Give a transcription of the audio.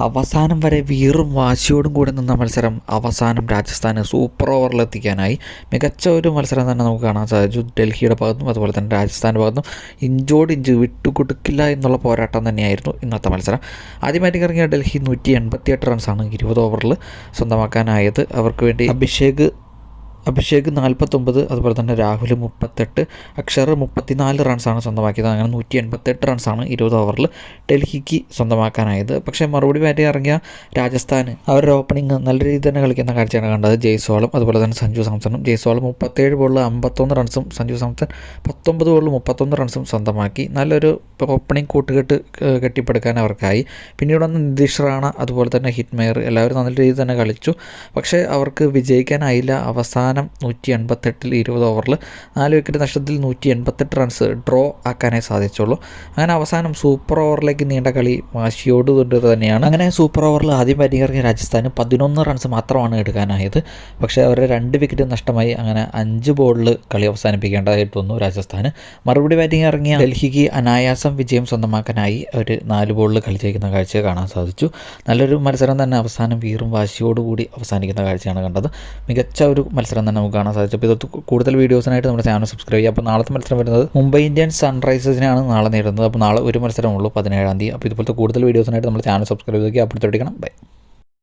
അവസാനം വരെ വീറും വാശിയോടും കൂടി നിന്ന മത്സരം അവസാനം രാജസ്ഥാന് സൂപ്പർ ഓവറിലെത്തിക്കാനായി മികച്ച ഒരു മത്സരം തന്നെ നമുക്ക് കാണാൻ സാധിച്ചു. ഡൽഹിയുടെ ഭാഗത്തും അതുപോലെ തന്നെ രാജസ്ഥാൻ്റെ ഭാഗത്തും ഇഞ്ച് വിട്ടുകൊടുക്കില്ല എന്നുള്ള പോരാട്ടം തന്നെയായിരുന്നു ഇന്നത്തെ മത്സരം. ആദ്യമായിട്ട് ഇറങ്ങിയ ഡൽഹി 188 റൺസാണ് 20 ഓവറിൽ സ്വന്തമാക്കാനായത്. അവർക്ക് വേണ്ടി അഭിഷേക് 49, അതുപോലെ തന്നെ രാഹുൽ 38, അക്ഷർ 34 റൺസാണ് സ്വന്തമാക്കിയത്. അങ്ങനെ 188 റൺസാണ് 20 ഓവറിൽ ഡൽഹിക്ക് സ്വന്തമാക്കാനായത്. പക്ഷേ മറുപടി ബാറ്റ് ഇറങ്ങിയ രാജസ്ഥാന് അവരുടെ ഓപ്പണിംഗ് നല്ല രീതിയിൽ തന്നെ കളിക്കുന്ന കാഴ്ചയാണ് കണ്ടത്. ജയ്സ്വാളും അതുപോലെ തന്നെ സഞ്ജു സാംസണും. ജയ്സ്വാൾ 37 ബോളിൽ 51 റൺസും സഞ്ജു സാംസൺ 19 ബോളിൽ 31 റൺസും സ്വന്തമാക്കി. നല്ലൊരു ഓപ്പണിംഗ് കൂട്ടുകെട്ട് കെട്ടിപ്പടുക്കാൻ അവർക്കായി. പിന്നീട് വന്ന് നിതീഷ് റാണ അതുപോലെ തന്നെ ഹിറ്റ്മെയർ എല്ലാവരും നല്ല രീതിയിൽ തന്നെ കളിച്ചു. പക്ഷേ അവർക്ക് വിജയിക്കാനായില്ല. അവസാനം 188 20 ഓവറിൽ 4 വിക്കറ്റ് നഷ്ടത്തിൽ 188 റൺസ് ഡ്രോ ആക്കാനേ സാധിച്ചുള്ളൂ. അങ്ങനെ അവസാനം സൂപ്പർ ഓവറിലേക്ക് നീണ്ട കളി വാശിയോടുകൊണ്ട് തന്നെയാണ്. അങ്ങനെ സൂപ്പർ ഓവറിൽ ആദ്യം ബാറ്റിംഗ് ഇറങ്ങിയ രാജസ്ഥാന് 11 റൺസ് മാത്രമാണ് എടുക്കാനായത്. പക്ഷേ അവരുടെ 2 വിക്കറ്റ് നഷ്ടമായി. അങ്ങനെ 5 ബോളിൽ കളി അവസാനിപ്പിക്കേണ്ടതായിട്ട് വന്നു രാജസ്ഥാന്. മറുപടി ബാറ്റിംഗ് ഇറങ്ങിയ ഡൽഹിക്ക് അനായാസം വിജയം സ്വന്തമാക്കാനായി അവർ 4 ബോളിൽ കളി ജയിക്കുന്ന കാഴ്ച കാണാൻ സാധിച്ചു. നല്ലൊരു മത്സരം തന്നെ അവസാനം വീറും വാശിയോടുകൂടി അവസാനിക്കുന്ന കാഴ്ചയാണ് കണ്ടത്. മികച്ച ഒരു മത്സരം തന്നെ നമുക്ക് കാണാൻ സാധിച്ചു. അപ്പോൾ ഇത് കൂടുതൽ വീഡിയോസിനായിട്ട് നമ്മുടെ ചാനൽ സബ്സ്ക്രൈബ് ചെയ്യുക. അപ്പോൾ നാളത്തെ മത്സരം വരുന്നത് മുംബൈ ഇന്ത്യൻസ് സൺറൈസേഴ്സിനാണ് നാളെ നേരിടുന്നത്. അപ്പോൾ നാളെ ഒരു മത്സരമുള്ളൂ 17-ാം തീയതി. അപ്പോൾ ഇതുപോലത്തെ കൂടുതൽ വീഡിയോസിനായിട്ട് നമ്മുടെ ചാനൽ സബ്സ്ക്രൈബ് ചെയ്യുക. അപ്പോൾ ബൈ.